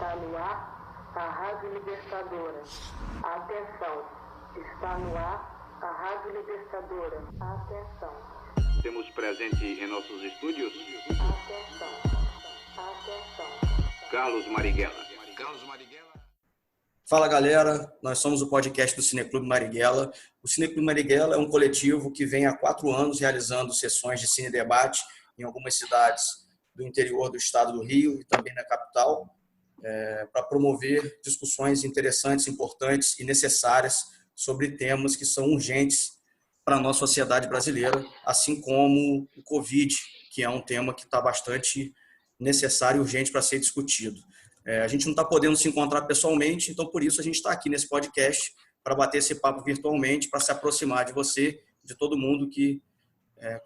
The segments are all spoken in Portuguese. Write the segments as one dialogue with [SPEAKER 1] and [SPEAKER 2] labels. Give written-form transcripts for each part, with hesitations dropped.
[SPEAKER 1] Está no ar a Rádio Libertadora. Atenção, está no ar a Rádio Libertadora. Atenção.
[SPEAKER 2] Temos presente em nossos estúdios
[SPEAKER 1] Atenção.
[SPEAKER 2] Carlos Marighella.
[SPEAKER 3] Fala galera, nós somos o podcast do Cineclube Marighella. O Cineclube Marighella é um coletivo que vem há 4 anos realizando sessões de cine-debate em algumas cidades do interior do estado do Rio e também na capital, para promover discussões interessantes, importantes e necessárias sobre temas que são urgentes para a nossa sociedade brasileira, assim como o Covid, que é um tema que está bastante necessário e urgente para ser discutido. A gente não está podendo se encontrar pessoalmente, então por isso a gente está aqui nesse podcast para bater esse papo virtualmente, para se aproximar de você, de todo mundo que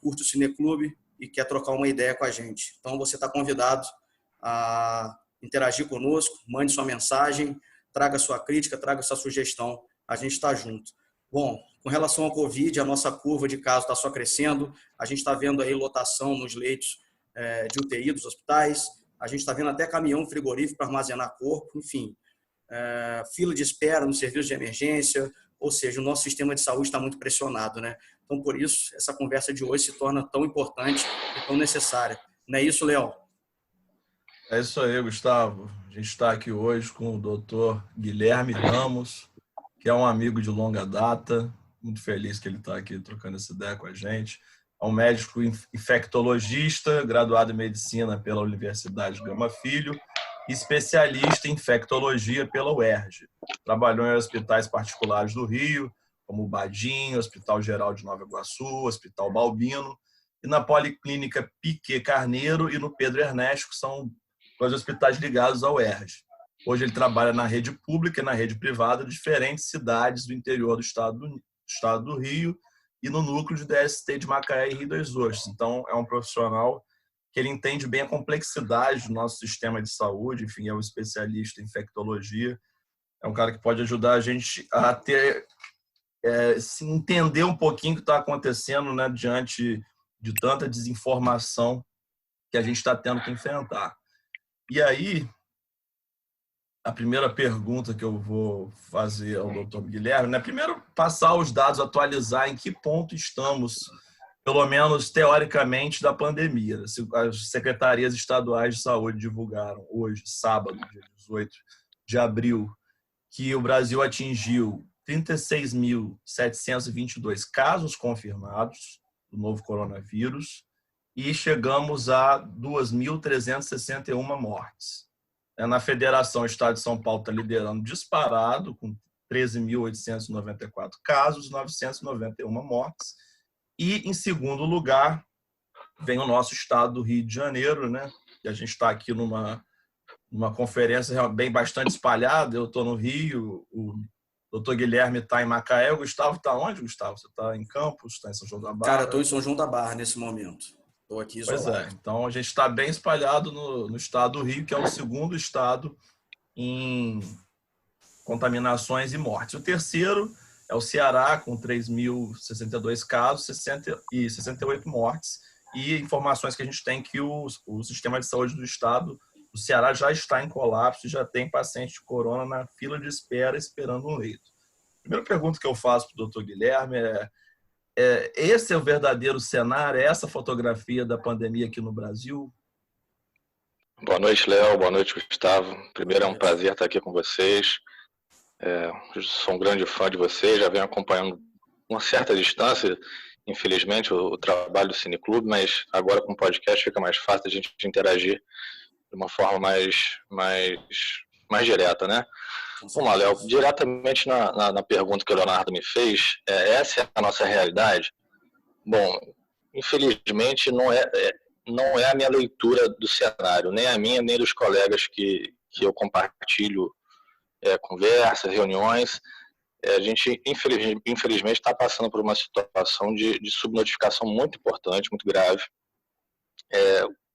[SPEAKER 3] curte o Cineclube e quer trocar uma ideia com a gente. Então você está convidado a interagir conosco, mande sua mensagem, traga sua crítica, traga sua sugestão, a gente está junto. Bom, com relação ao Covid, a nossa curva de casos está só crescendo, a gente está vendo aí lotação nos leitos de UTI dos hospitais, a gente está vendo até caminhão frigorífico para armazenar corpo, enfim, fila de espera no serviço de emergência, ou seja, o nosso sistema de saúde está muito pressionado, né? Então, por isso, essa conversa de hoje se torna tão importante e tão necessária. Não é isso, Léo?
[SPEAKER 4] É isso aí, Gustavo. A gente está aqui hoje com o doutor Guilherme Ramos, que é um amigo de longa data, muito feliz que ele está aqui trocando essa ideia com a gente. É um médico infectologista, graduado em medicina pela Universidade Gama Filho, especialista em infectologia pela UERJ. Trabalhou em hospitais particulares do Rio, como o Badinho, Hospital Geral de Nova Iguaçu, Hospital Balbino, e na Policlínica Piquet Carneiro e no Pedro Ernesto, que são 2 hospitais ligados ao UERJ. Hoje ele trabalha na rede pública e na rede privada de diferentes cidades do interior do estado do Rio e no núcleo de DST de Macaé e Rio das Ostras. Então, é um profissional que ele entende bem a complexidade do nosso sistema de saúde, enfim, é um especialista em infectologia, é um cara que pode ajudar a gente a ter, se entender um pouquinho o que está acontecendo, né, diante de tanta desinformação que a gente está tendo que enfrentar. E aí, a primeira pergunta que eu vou fazer ao doutor Guilherme, né? Primeiro, passar os dados, atualizar em que ponto estamos, pelo menos teoricamente, da pandemia. As secretarias estaduais de saúde divulgaram hoje, sábado, dia 18 de abril, que o Brasil atingiu 36.722 casos confirmados do novo coronavírus e chegamos a 2.361 mortes. Na Federação, o Estado de São Paulo está liderando disparado, com 13.894 casos, 991 mortes. E, em segundo lugar, vem o nosso estado do Rio de Janeiro, né? E a gente está aqui numa conferência bastante espalhada. Eu estou no Rio, o doutor Guilherme está em Macaé. O Gustavo está onde, Gustavo? Você está em Campos, está em São João da Barra?
[SPEAKER 3] Cara, estou em São João da Barra nesse momento. Estou aqui isolado.
[SPEAKER 4] Pois é, então a gente está bem espalhado no estado do Rio, que é o segundo estado em contaminações e mortes. O terceiro é o Ceará, com 3.062 casos e 68 mortes. E informações que a gente tem que o sistema de saúde do estado, o Ceará, já está em colapso e já tem paciente de corona na fila de espera esperando um leito. A primeira pergunta que eu faço para o doutor Guilherme esse é o verdadeiro cenário, é essa fotografia da pandemia aqui no Brasil?
[SPEAKER 5] Boa noite, Léo. Boa noite, Gustavo. Primeiro, é um prazer estar aqui com vocês. Sou um grande fã de vocês, já venho acompanhando uma certa distância, infelizmente, o trabalho do Cineclube, mas agora com o podcast fica mais fácil a gente interagir de uma forma mais direta, né? Vamos lá, Léo. Diretamente na pergunta que o Leonardo me fez, essa é a nossa realidade? Bom, infelizmente não é a minha leitura do cenário, nem a minha, nem dos colegas que eu compartilho conversas, reuniões. A gente, infelizmente, está passando por uma situação de subnotificação muito importante, muito grave.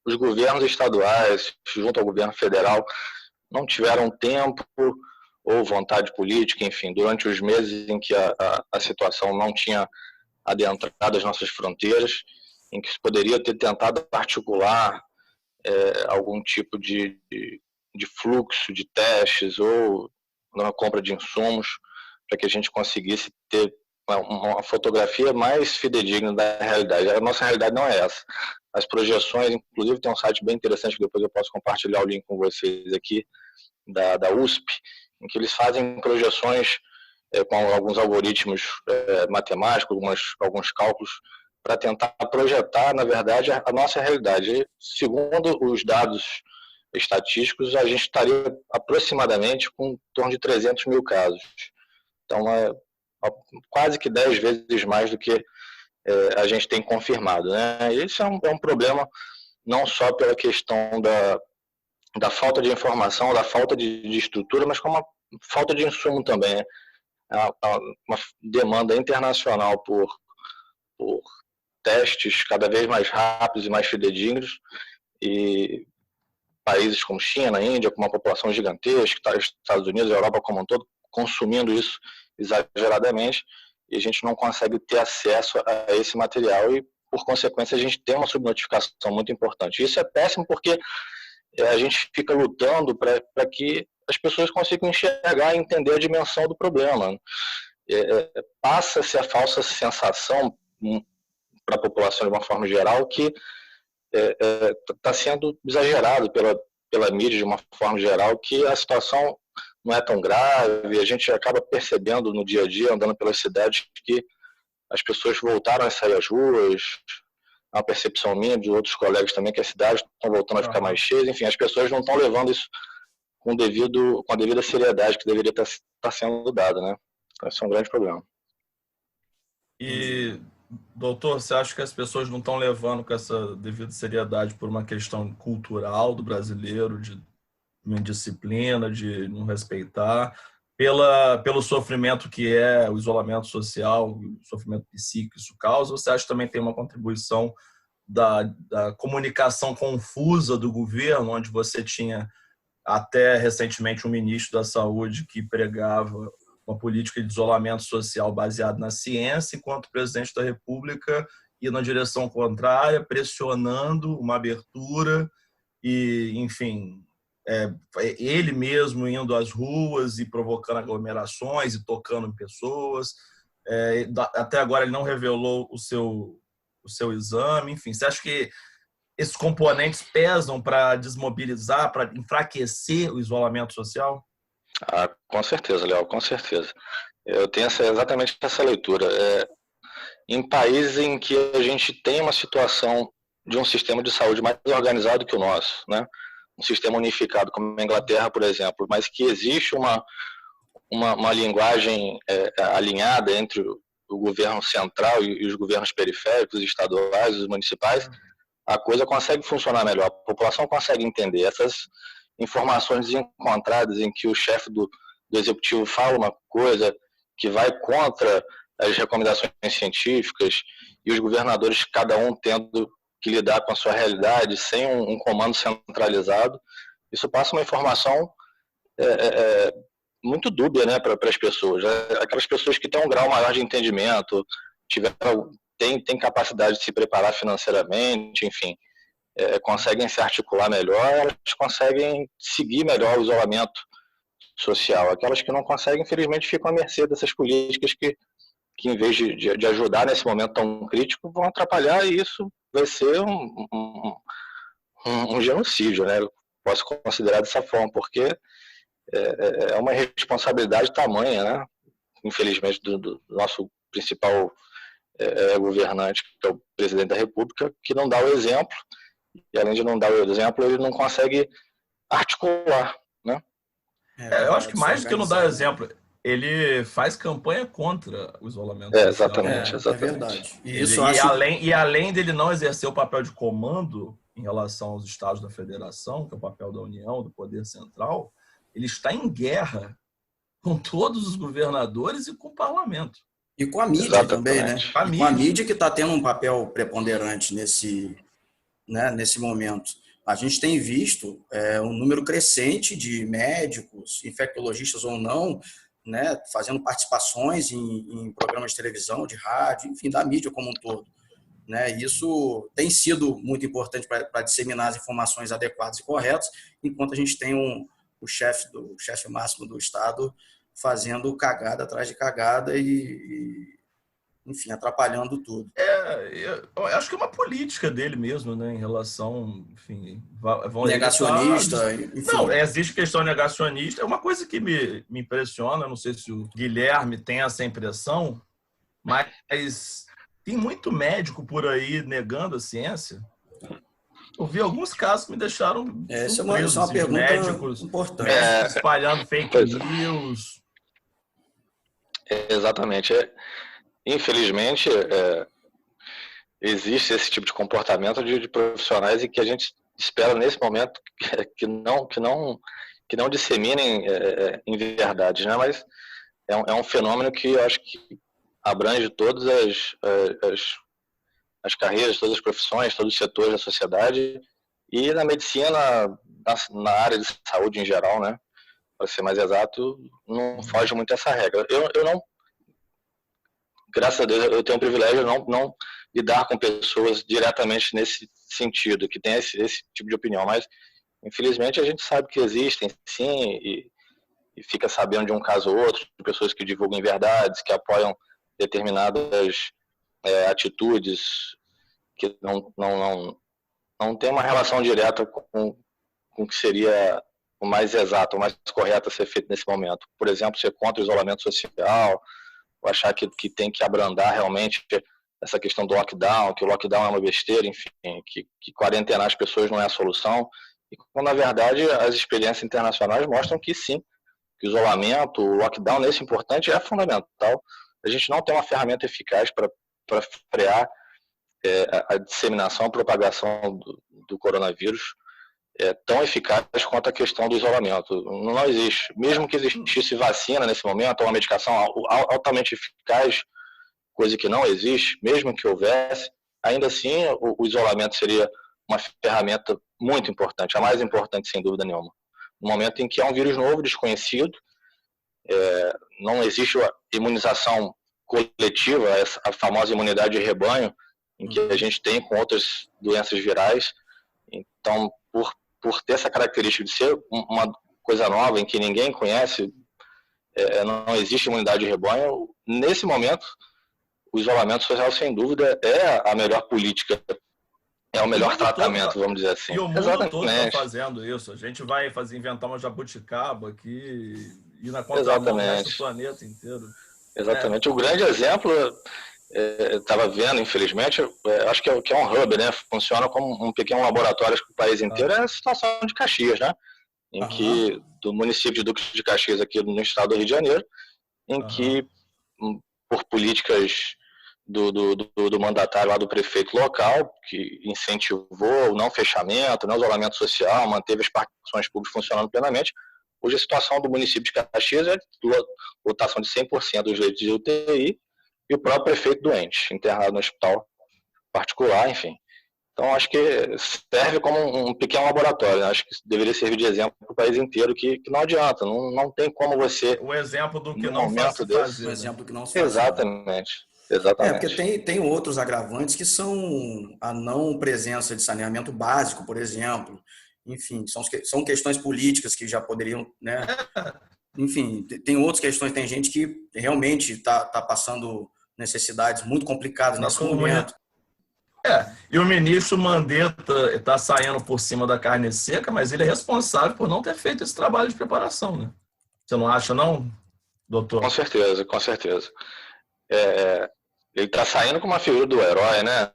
[SPEAKER 5] Os governos estaduais, junto ao governo federal, não tiveram tempo ou vontade política, enfim, durante os meses em que a situação não tinha adentrado as nossas fronteiras, em que se poderia ter tentado articular algum tipo de de fluxo de testes ou na compra de insumos, para que a gente conseguisse ter uma fotografia mais fidedigna da realidade. A nossa realidade não é essa. As projeções, inclusive tem um site bem interessante que depois eu posso compartilhar o link com vocês aqui, da USP, em que eles fazem projeções com alguns algoritmos matemáticos, alguns cálculos, para tentar projetar, na verdade, a nossa realidade. E, segundo os dados estatísticos, a gente estaria aproximadamente com em torno de 300 mil casos. Então, é quase que 10 vezes mais do que a gente tem confirmado, né? Isso é um problema não só pela questão da falta de informação, da falta de estrutura, mas com uma falta de insumo também, né? Uma demanda internacional por testes cada vez mais rápidos e mais fidedignos, e países como China, Índia, com uma população gigantesca, Estados Unidos, Europa como um todo, consumindo isso exageradamente, e a gente não consegue ter acesso a esse material e, por consequência, a gente tem uma subnotificação muito importante. Isso é péssimo porque a gente fica lutando para que as pessoas consigam enxergar e entender a dimensão do problema. Passa-se a falsa sensação para a população de uma forma geral que está sendo exagerado pela mídia de uma forma geral, que a situação não é tão grave. A gente acaba percebendo no dia a dia, andando pelas cidades, que as pessoas voltaram a sair às ruas. Uma percepção minha, de outros colegas também, que as cidades estão voltando a ficar mais cheias. Enfim, as pessoas não estão levando isso com a devida seriedade que deveria estar sendo dada, né? Então, esse é um grande problema.
[SPEAKER 4] E, doutor, você acha que as pessoas não estão levando com essa devida seriedade por uma questão cultural do brasileiro, de indisciplina, de não respeitar, pelo sofrimento que é o isolamento social, o sofrimento psíquico que isso causa? Ou você acha que também tem uma contribuição da comunicação confusa do governo, onde você tinha até recentemente um ministro da Saúde que pregava uma política de isolamento social baseada na ciência, enquanto o presidente da República ia na direção contrária, pressionando uma abertura e, enfim, ele mesmo indo às ruas e provocando aglomerações e tocando em pessoas. Até agora ele não revelou o seu exame. Enfim, você acha que esses componentes pesam para desmobilizar, para enfraquecer o isolamento social?
[SPEAKER 5] Com certeza, Léo, com certeza. Eu tenho exatamente essa leitura. Em países em que a gente tem uma situação de um sistema de saúde mais organizado que o nosso, né? Um sistema unificado, como a Inglaterra, por exemplo, mas que existe uma linguagem alinhada entre o governo central e os governos periféricos, estaduais, os municipais, a coisa consegue funcionar melhor, a população consegue entender. Essas informações desencontradas em que o chefe do executivo fala uma coisa que vai contra as recomendações científicas e os governadores, cada um tendo que lidar com a sua realidade sem um comando centralizado, isso passa uma informação muito dúbia, né, para as pessoas. Aquelas pessoas que têm um grau maior de entendimento, têm capacidade de se preparar financeiramente, enfim, conseguem se articular melhor, elas conseguem seguir melhor o isolamento social. Aquelas que não conseguem, infelizmente, ficam à mercê dessas políticas que em vez de ajudar nesse momento tão crítico, vão atrapalhar, e isso vai ser um genocídio, né? Eu posso considerar dessa forma, porque é uma responsabilidade tamanha, né? Infelizmente, do nosso principal governante, que é o presidente da República, que não dá o exemplo, e além de não dar o exemplo, ele não consegue articular, né?
[SPEAKER 4] Eu acho que mais do que não dar exemplo, ele faz campanha contra o isolamento social.
[SPEAKER 5] Exatamente.
[SPEAKER 3] É verdade.
[SPEAKER 4] E além dele não exercer o papel de comando em relação aos estados da federação, que é o papel da União, do poder central, ele está em guerra com todos os governadores e com o parlamento.
[SPEAKER 3] E com a mídia também, né? Com a mídia que está tendo um papel preponderante nesse momento. A gente tem visto um número crescente de médicos, infectologistas ou não, né, fazendo participações em programas de televisão, de rádio, enfim, da mídia como um todo. né? Isso tem sido muito importante para disseminar as informações adequadas e corretas, enquanto a gente tem o chefe máximo do Estado fazendo cagada atrás de cagada enfim, atrapalhando tudo.
[SPEAKER 4] Eu acho que é uma política dele mesmo, né, em relação, enfim,
[SPEAKER 3] negacionista, enfim.
[SPEAKER 4] Não, existe questão negacionista. É uma coisa que me impressiona, não sei se o Guilherme tem essa impressão, mas tem muito médico por aí negando a ciência. Eu vi alguns casos que me deixaram
[SPEAKER 3] essa
[SPEAKER 4] surpresos,
[SPEAKER 3] é uma pergunta
[SPEAKER 4] médicos
[SPEAKER 3] importante.
[SPEAKER 4] Espalhando fake news.
[SPEAKER 5] Exatamente. Infelizmente, existe esse tipo de comportamento de profissionais e que a gente espera nesse momento que não disseminem em verdade, né? Mas é um fenômeno que eu acho que abrange todas as carreiras, todas as profissões, todos os setores da sociedade e na medicina, na área de saúde em geral, né? Para ser mais exato, não foge muito essa regra. Eu não, graças a Deus, eu tenho o privilégio de não lidar com pessoas diretamente nesse sentido, que tem esse tipo de opinião, mas infelizmente a gente sabe que existem, sim, e fica sabendo de um caso ou outro, de pessoas que divulgam verdades, que apoiam determinadas atitudes que não tem uma relação direta com o que seria o mais exato, o mais correto a ser feito nesse momento. Por exemplo, ser contra o isolamento social, ou achar que tem que abrandar realmente essa questão do lockdown, que o lockdown é uma besteira, enfim, que quarentenar as pessoas não é a solução. E quando, na verdade, as experiências internacionais mostram que sim, que o isolamento, o lockdown nesse importante é fundamental. A gente não tem uma ferramenta eficaz para frear a disseminação, a propagação do coronavírus tão eficaz quanto a questão do isolamento. Não existe. Mesmo que existisse vacina nesse momento, ou uma medicação altamente eficaz, coisa que não existe, mesmo que houvesse, ainda assim o isolamento seria uma ferramenta muito importante, a mais importante sem dúvida nenhuma. No momento em que é um vírus novo, desconhecido, não existe a imunização coletiva, a famosa imunidade de rebanho, em que a gente tem com outras doenças virais. Então, por ter essa característica de ser uma coisa nova, em que ninguém conhece, não existe imunidade de rebanho, nesse momento, o isolamento social, sem dúvida, é a melhor política, é o melhor tratamento, vamos dizer assim.
[SPEAKER 4] E o mundo todo está fazendo isso. A gente vai inventar uma jabuticaba aqui e na contramão do planeta inteiro.
[SPEAKER 5] Exatamente. O grande exemplo, estava vendo, infelizmente, acho que é um hub, né? Funciona como um pequeno laboratório para o país inteiro, é a situação de Caxias, né? Em que, do município de Duque de Caxias, aqui no estado do Rio de Janeiro, em que, por políticas do mandatário lá, do prefeito local, que incentivou o não fechamento, o não isolamento social, manteve as parques públicas funcionando plenamente. Hoje a situação do município de Caxias é lotação de 100% dos leitos de UTI e o próprio prefeito doente, internado no hospital particular, enfim. Então, acho que serve como um pequeno laboratório, né? Acho que deveria servir de exemplo para o país inteiro, que não adianta, não tem como você...
[SPEAKER 4] O exemplo do que não se fazer.
[SPEAKER 3] O exemplo do que não se fazer.
[SPEAKER 5] Exatamente.
[SPEAKER 3] Porque tem outros agravantes que são a não presença de saneamento básico, por exemplo. Enfim, são questões políticas que já poderiam, né? Enfim, tem outras questões. Tem gente que realmente está passando necessidades muito complicadas nesse momento.
[SPEAKER 4] E o ministro Mandetta está saindo por cima da carne seca, mas ele é responsável por não ter feito esse trabalho de preparação, né? Você não acha, não, doutor?
[SPEAKER 5] Com certeza, com certeza. Ele está saindo com uma figura do herói, né?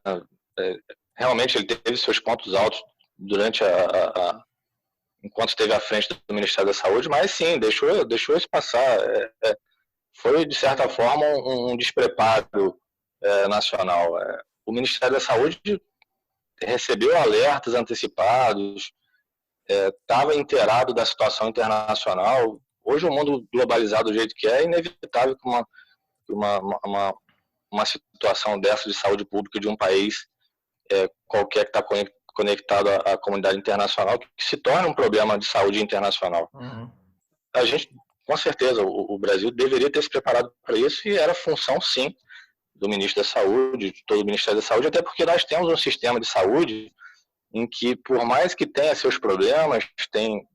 [SPEAKER 5] Realmente ele teve seus pontos altos durante enquanto esteve à frente do Ministério da Saúde, mas sim, deixou isso passar. Foi, de certa forma, um despreparo nacional. O Ministério da Saúde recebeu alertas antecipados, estava inteirado da situação internacional. Hoje, o mundo globalizado do jeito que é inevitável que uma situação dessa de saúde pública de um país qualquer que está conectado à comunidade internacional, que se torna um problema de saúde internacional. A gente, com certeza, o Brasil deveria ter se preparado para isso e era função, sim, do ministro da Saúde, de todo o Ministério da Saúde, até porque nós temos um sistema de saúde em que, por mais que tenha seus problemas, tem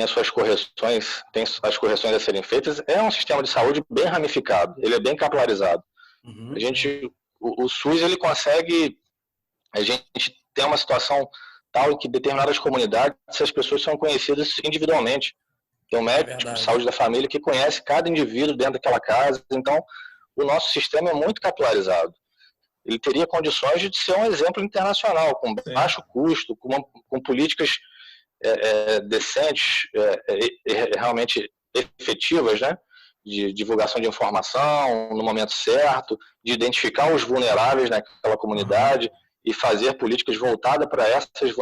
[SPEAKER 5] as suas correções, tem as correções a serem feitas, é um sistema de saúde bem ramificado, ele é bem capilarizado.
[SPEAKER 3] Uhum.
[SPEAKER 5] O SUS, ele consegue, a gente tem uma situação tal em que determinadas comunidades, essas pessoas são conhecidas individualmente. Tem um médico de saúde da família que conhece cada indivíduo dentro daquela casa, então o nosso sistema é muito capilarizado. Ele teria condições de ser um exemplo internacional, com baixo custo, com políticas decentes, realmente efetivas, né? De divulgação de informação no momento certo, de identificar os vulneráveis naquela comunidade e fazer políticas voltadas para essas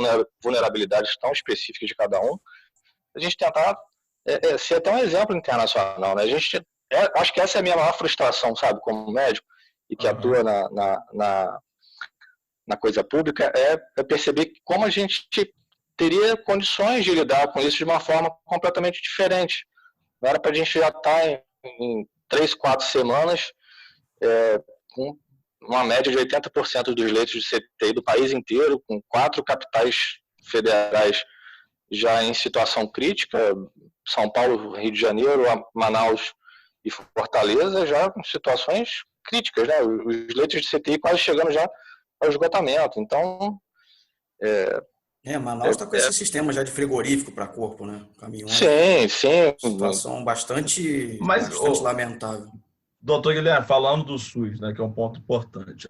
[SPEAKER 5] vulnerabilidades tão específicas de cada um. A gente tentar ser até um exemplo internacional, né? Acho que essa é a minha maior frustração, sabe, como médico, e que atua na coisa pública, é perceber como a gente teria condições de lidar com isso de uma forma completamente diferente. Não era para a gente já estar em 3, 4 semanas com uma média de 80% dos leitos de CTI do país inteiro, com 4 capitais federais já em situação crítica, São Paulo, Rio de Janeiro, Manaus e Fortaleza, já com situações críticas, né? Os leitos de CTI quase chegando já ao esgotamento. Então,
[SPEAKER 3] Manaus está com esse sistema já de frigorífico para corpo, né? Caminhões.
[SPEAKER 5] Sim.
[SPEAKER 3] Situação bastante lamentável.
[SPEAKER 4] Doutor Guilherme, falando do SUS, né, que é um ponto importante,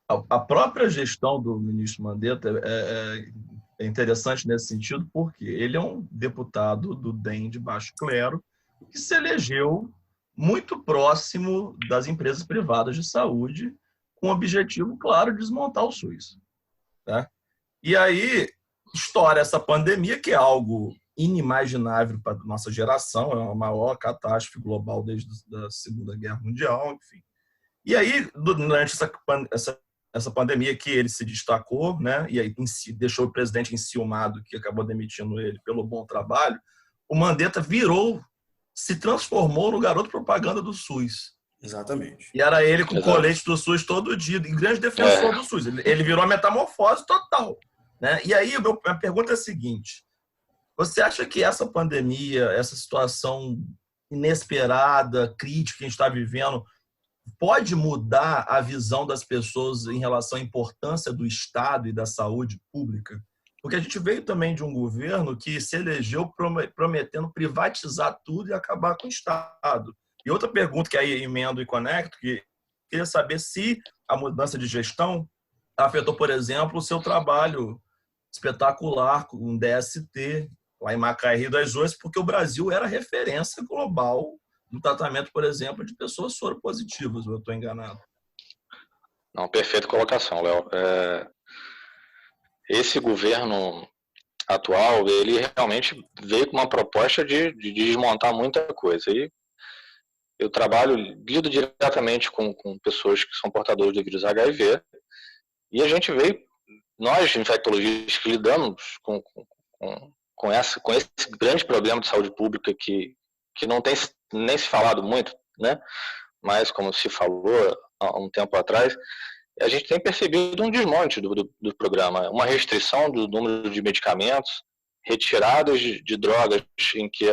[SPEAKER 4] a própria gestão do ministro Mandetta é interessante nesse sentido, porque ele é um deputado do DEM de baixo clero que se elegeu muito próximo das empresas privadas de saúde, com o objetivo, claro, de desmontar o SUS. Né? E aí estoura essa pandemia, que é algo inimaginável para a nossa geração, é a maior catástrofe global desde a Segunda Guerra Mundial, enfim. E aí, durante essa pandemia que ele se destacou, né, e aí deixou o presidente enciumado, que acabou demitindo ele pelo bom trabalho, o Mandetta se transformou no garoto propaganda do SUS.
[SPEAKER 3] Exatamente.
[SPEAKER 4] E era ele com o colete do SUS todo dia, e grande defensor do SUS. Ele virou a metamorfose total. Né? E aí, a pergunta é a seguinte: você acha que essa pandemia, essa situação inesperada, crítica que a gente está vivendo, pode mudar a visão das pessoas em relação à importância do Estado e da saúde pública? Porque a gente veio também de um governo que se elegeu prometendo privatizar tudo e acabar com o Estado. E outra pergunta que aí emendo e conecto, que queria saber se a mudança de gestão afetou, por exemplo, o seu trabalho espetacular com o DST, lá em Macaé, Rio das Ostras, porque o Brasil era referência global no tratamento, por exemplo, de pessoas soropositivas, ou eu estou enganado?
[SPEAKER 5] Não, perfeita colocação, Léo. Esse governo atual, ele realmente veio com uma proposta de desmontar muita coisa. E eu lido diretamente com pessoas que são portadores do vírus HIV, e a gente nós, infectologistas, que lidamos com esse grande problema de saúde pública que não tem nem se falado muito, né? Mas, como se falou há um tempo atrás, a gente tem percebido um desmonte do programa, uma restrição do número de medicamentos, retiradas de drogas em que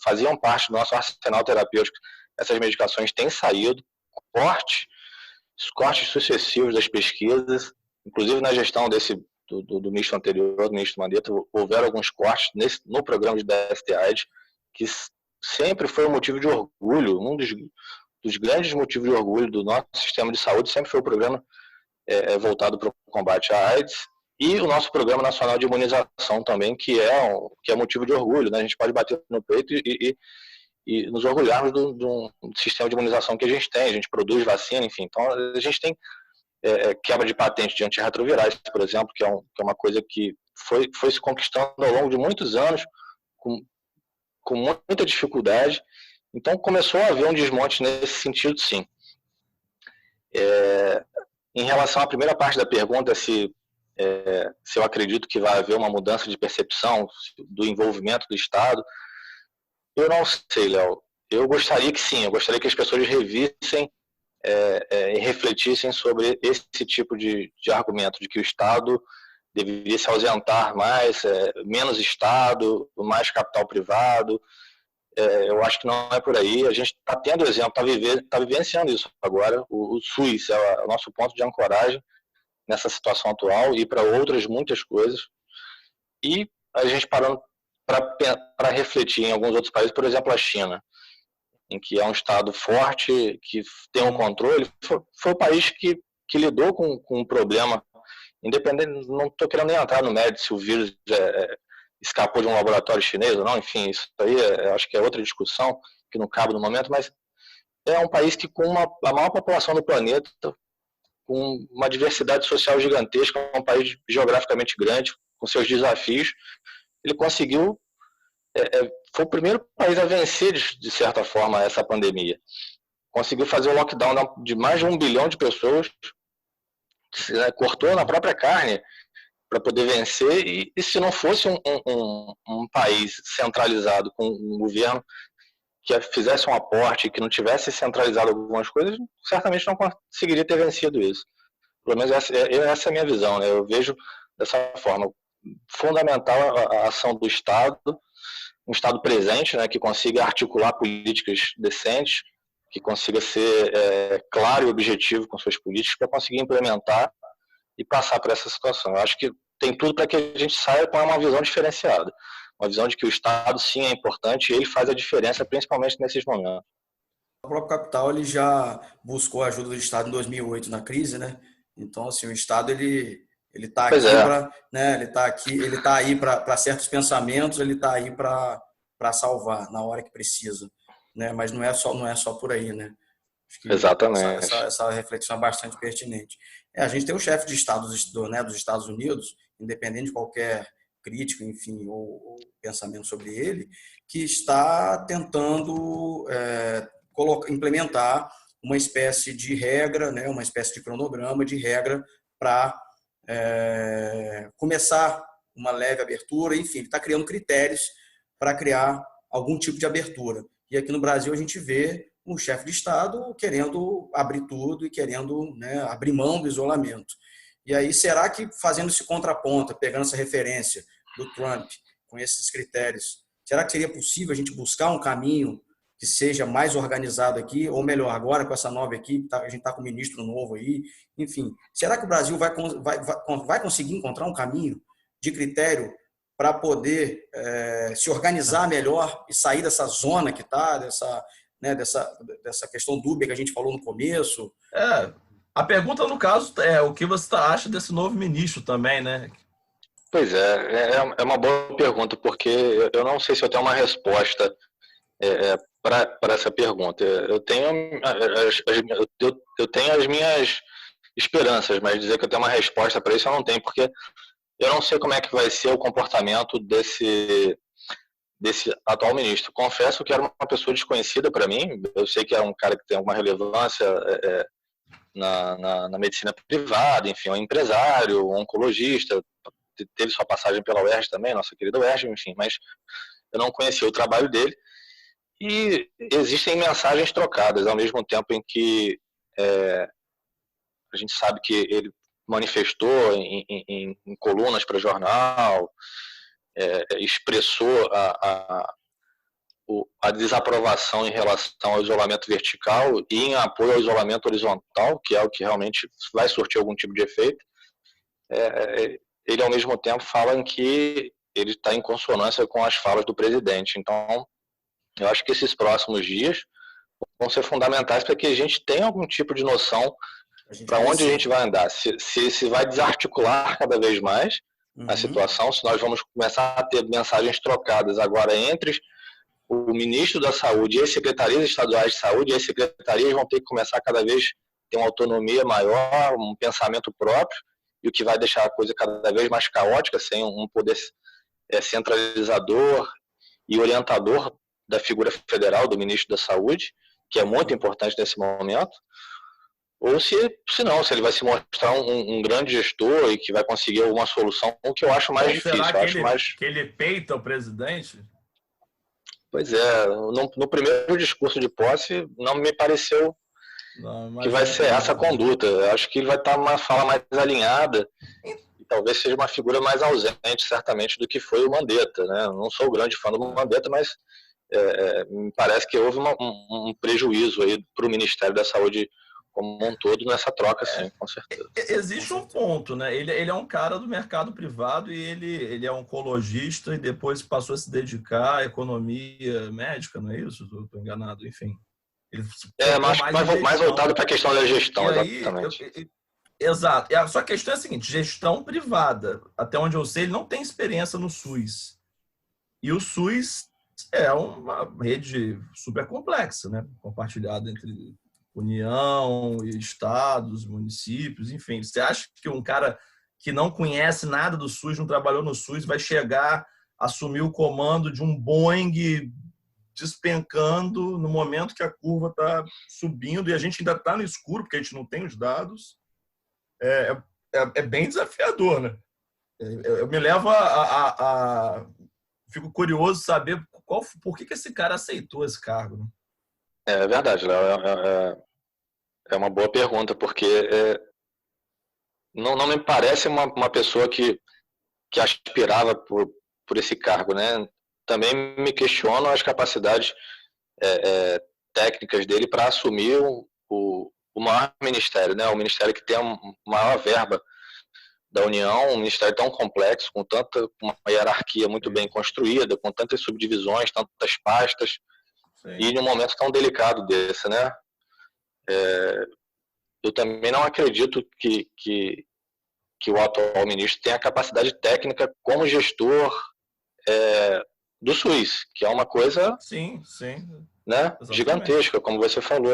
[SPEAKER 5] faziam parte do nosso arsenal terapêutico. Essas medicações têm saído, cortes sucessivos das pesquisas, inclusive na gestão do ministro anterior, do ministro Mandetta, houveram alguns cortes no programa de DST-AIDS, que sempre foi um motivo de orgulho, um dos grandes motivos de orgulho do nosso sistema de saúde, sempre foi o programa voltado para o combate à AIDS, e o nosso Programa Nacional de Imunização também, que é motivo de orgulho, né? A gente pode bater no peito e nos orgulharmos do sistema de imunização que a gente produz vacina, enfim. Então, a gente tem quebra de patente de antirretrovirais, por exemplo, que é uma coisa que foi se conquistando ao longo de muitos anos, com muita dificuldade. Então, começou a haver um desmonte nesse sentido, sim. Em relação à primeira parte da pergunta, se eu acredito que vai haver uma mudança de percepção do envolvimento do Estado, eu não sei, Léo. eu gostaria que sim, eu gostaria que as pessoas revissem e refletissem sobre esse tipo de argumento, de que o Estado deveria se ausentar mais, menos Estado, mais capital privado. Eu acho que não é por aí. A gente está tendo exemplo, está vivenciando isso agora. O SUS é o nosso ponto de ancoragem nessa situação atual e para outras muitas coisas. E a gente parando para refletir em alguns outros países, por exemplo, a China, em que é um Estado forte, que tem um controle, foi o país que lidou com um problema, independente, não estou querendo nem entrar no mérito se o vírus escapou de um laboratório chinês ou não, enfim, isso aí acho que é outra discussão, que não cabe no momento, mas é um país que, com a maior população do planeta, com uma diversidade social gigantesca, um país geograficamente grande, com seus desafios, ele conseguiu, foi o primeiro país a vencer, de certa forma, essa pandemia. Conseguiu fazer o lockdown de mais de 1 bilhão de pessoas, cortou na própria carne para poder vencer, e se não fosse um país centralizado com um governo que fizesse um aporte, que não tivesse centralizado algumas coisas, certamente não conseguiria ter vencido isso. Pelo menos essa é a minha visão, né? Eu vejo dessa forma. Fundamental a ação do Estado, um Estado presente, né, que consiga articular políticas decentes, que consiga ser claro e objetivo com suas políticas para conseguir implementar e passar por essa situação. Eu acho que tem tudo para que a gente saia com uma visão diferenciada, uma visão de que o Estado sim é importante e ele faz a diferença, principalmente nesses momentos.
[SPEAKER 3] O próprio capital ele já buscou a ajuda do Estado em 2008 na crise, né? Então, assim, o Estado ele está aqui para, né? Ele está aí para certos pensamentos, ele está aí para salvar na hora que precisa, né? Mas não é só por aí, né? Acho que
[SPEAKER 5] exatamente.
[SPEAKER 3] Essa reflexão é bastante pertinente. A gente tem o chefe de Estado dos Estados Unidos, independente de qualquer crítico, enfim, ou pensamento sobre ele, que está tentando implementar uma espécie de regra, né, uma espécie de cronograma de regra para começar uma leve abertura, enfim, está criando critérios para criar algum tipo de abertura. E aqui no Brasil a gente vê um chefe de Estado querendo abrir tudo e querendo, né, abrir mão do isolamento. E aí, será que fazendo esse contraponto, pegando essa referência do Trump, com esses critérios, será que seria possível a gente buscar um caminho que seja mais organizado aqui, ou melhor, agora com essa nova equipe, a gente está com um ministro novo aí, enfim, será que o Brasil vai conseguir encontrar um caminho de critério para poder se organizar melhor e sair dessa zona que está, dessa questão dúbia que a gente falou no começo?
[SPEAKER 4] A pergunta, no caso, é o que você acha desse novo ministro também, né?
[SPEAKER 5] Pois é uma boa pergunta, porque eu não sei se eu tenho uma resposta para essa pergunta. Eu tenho as minhas esperanças, mas dizer que eu tenho uma resposta para isso eu não tenho, porque eu não sei como é que vai ser o comportamento desse atual ministro. Confesso que era uma pessoa desconhecida para mim. Eu sei que é um cara que tem alguma relevância na medicina privada, enfim, é um empresário, um oncologista, teve sua passagem pela UERJ também, nossa querida UERJ, enfim, mas eu não conhecia o trabalho dele. E existem mensagens trocadas, ao mesmo tempo em que a gente sabe que ele manifestou em colunas para jornal, expressou a desaprovação em relação ao isolamento vertical e em apoio ao isolamento horizontal, que é o que realmente vai surtir algum tipo de efeito. Ele, ao mesmo tempo, fala em que ele está em consonância com as falas do presidente. Então, eu acho que esses próximos dias vão ser fundamentais para que a gente tenha algum tipo de noção para onde a gente vai andar. Se vai desarticular cada vez mais a situação, se nós vamos começar a ter mensagens trocadas agora entre o ministro da Saúde e as secretarias estaduais de saúde, e as secretarias vão ter que começar cada vez a ter uma autonomia maior, um pensamento próprio, e o que vai deixar a coisa cada vez mais caótica, sem um poder centralizador e orientador da figura federal do ministro da Saúde, que é muito importante nesse momento, ou se ele vai se mostrar um grande gestor e que vai conseguir alguma solução, o que eu acho mais difícil.
[SPEAKER 4] Será que ele peita o presidente?
[SPEAKER 5] Pois é, no primeiro discurso de posse não me pareceu que vai ser essa a conduta. Eu acho que ele vai estar uma fala mais alinhada e talvez seja uma figura mais ausente, certamente, do que foi o Mandetta, né? Eu não sou grande fã do Mandetta, mas me parece que houve um prejuízo aí para o Ministério da Saúde como um todo nessa troca, sim, com certeza.
[SPEAKER 4] Existe um ponto, né? Ele é um cara do mercado privado e ele é oncologista e depois passou a se dedicar à economia médica, não é isso? Estou enganado, enfim. Ele
[SPEAKER 5] mais voltado para a questão da gestão,
[SPEAKER 4] aí,
[SPEAKER 5] exatamente.
[SPEAKER 4] Exato. A sua questão é a seguinte, gestão privada. Até onde eu sei, ele não tem experiência no SUS. E o SUS é uma rede super complexa, né? Compartilhada entre União, estados, municípios, enfim. Você acha que um cara que não conhece nada do SUS, não trabalhou no SUS, vai chegar, assumir o comando de um Boeing despencando no momento que a curva está subindo e a gente ainda está no escuro, porque a gente não tem os dados? É bem desafiador, né? Eu me levo fico curioso saber por que esse cara aceitou esse cargo, né?
[SPEAKER 5] É verdade, Léo. É uma boa pergunta, porque não me parece uma pessoa que aspirava por esse cargo, né? Também me questiono as capacidades técnicas dele para assumir o maior ministério, né? O ministério que tem a maior verba da União, um ministério tão complexo, com uma hierarquia muito bem construída, com tantas subdivisões, tantas pastas. Sim. E em um momento tão delicado desse, né? Eu também não acredito que o atual ministro tenha a capacidade técnica como gestor do SUS, que é uma coisa né, gigantesca, como você falou.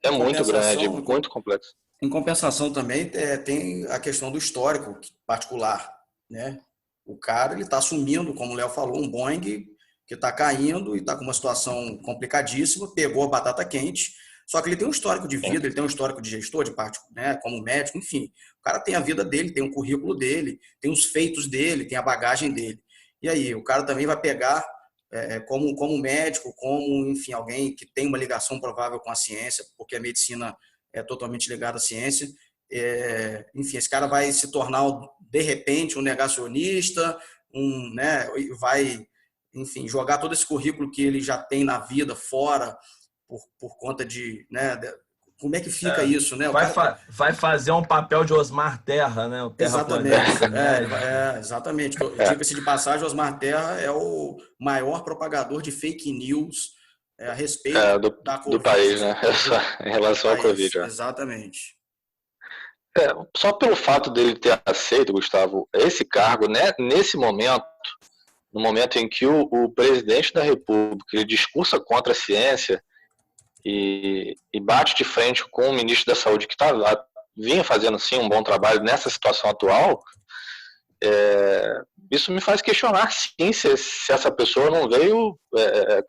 [SPEAKER 5] É muito grande, muito complexo.
[SPEAKER 3] Em compensação também tem a questão do histórico particular, né? O cara ele está assumindo, como o Léo falou, um Boeing que está caindo e está com uma situação complicadíssima, pegou a batata quente, só que ele tem um histórico de vida, ele tem um histórico de gestor, de parte, né, como médico, enfim. O cara tem a vida dele, tem um currículo dele, tem os feitos dele, tem a bagagem dele. E aí, o cara também vai pegar como médico, como, enfim, alguém que tem uma ligação provável com a ciência, porque a medicina é totalmente ligada à ciência. Enfim, esse cara vai se tornar, de repente, um negacionista, né, vai, enfim, jogar todo esse currículo que ele já tem na vida fora por conta de, né, como é que fica isso, né?
[SPEAKER 4] Vai fazer um papel de Osmar Terra, né? O
[SPEAKER 3] exatamente. Exatamente. Diga-se de passagem, Osmar Terra é o maior propagador de fake news a respeito da Covid.
[SPEAKER 5] Do país, né? Em relação à Covid.
[SPEAKER 3] Exatamente.
[SPEAKER 5] Só pelo fato dele ter aceito, Gustavo, esse cargo, né, nesse momento, no momento em que o presidente da República ele discursa contra a ciência e bate de frente com o ministro da Saúde, que vinha fazendo, sim, um bom trabalho nessa situação atual, isso me faz questionar, sim, se essa pessoa não veio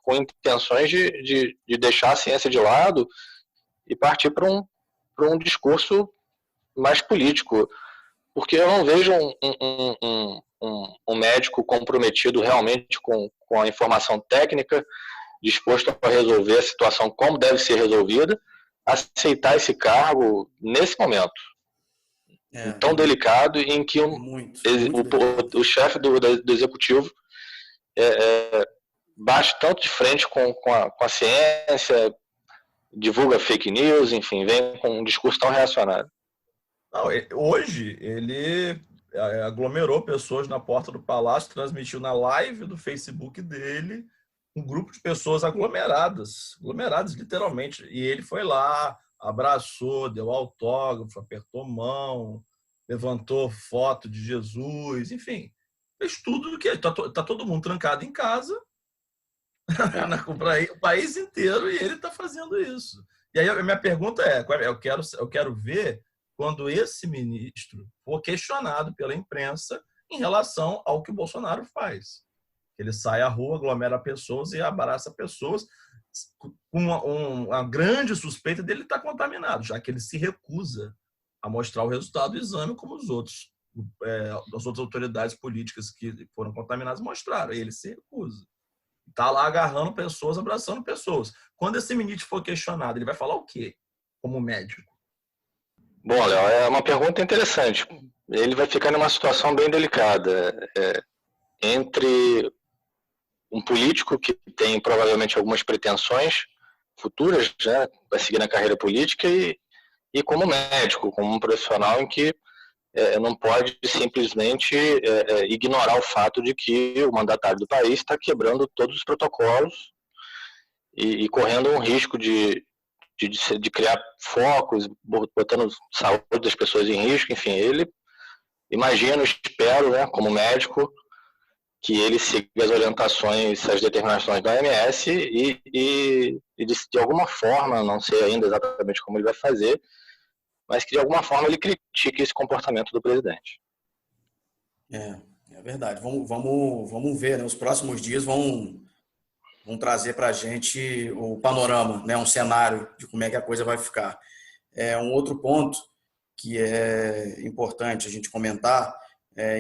[SPEAKER 5] com intenções de deixar a ciência de lado e partir para um discurso mais político. Porque eu não vejo um médico comprometido realmente com a informação técnica, disposto a resolver a situação como deve ser resolvida, aceitar esse cargo nesse momento tão delicado em que o chefe do executivo bate tanto de frente com a ciência, divulga fake news, enfim, vem com um discurso tão reacionário.
[SPEAKER 4] Não, hoje ele aglomerou pessoas na porta do palácio, transmitiu na live do Facebook dele um grupo de pessoas aglomeradas literalmente. E ele foi lá, abraçou, deu autógrafo, apertou mão, levantou foto de Jesus, enfim, fez tudo que tá todo mundo trancado em casa, o país inteiro, e ele está fazendo isso. E aí a minha pergunta eu quero ver quando esse ministro for questionado pela imprensa em relação ao que o Bolsonaro faz. Ele sai à rua, aglomera pessoas e abraça pessoas com uma grande suspeita dele estar contaminado, já que ele se recusa a mostrar o resultado do exame como as outras autoridades políticas que foram contaminadas mostraram. Ele se recusa. está lá agarrando pessoas, abraçando pessoas. Quando esse ministro for questionado, ele vai falar o quê como médico?
[SPEAKER 5] Bom, Léo, é uma pergunta interessante. Ele vai ficar numa situação bem delicada entre um político que tem provavelmente algumas pretensões futuras, né, vai seguir na carreira política, e como médico, como um profissional em que não pode simplesmente ignorar o fato de que o mandatário do país está quebrando todos os protocolos e correndo um risco de criar focos, botando a saúde das pessoas em risco. Enfim, ele, imagino, espero, né, como médico, que ele siga as orientações, as determinações da OMS e de alguma forma, não sei ainda exatamente como ele vai fazer, mas que de alguma forma ele critique esse comportamento do presidente.
[SPEAKER 3] É verdade. Vamos ver, né? Os próximos dias vão trazer para a gente o panorama, né? Um cenário de como é que a coisa vai ficar. Um outro ponto que é importante a gente comentar,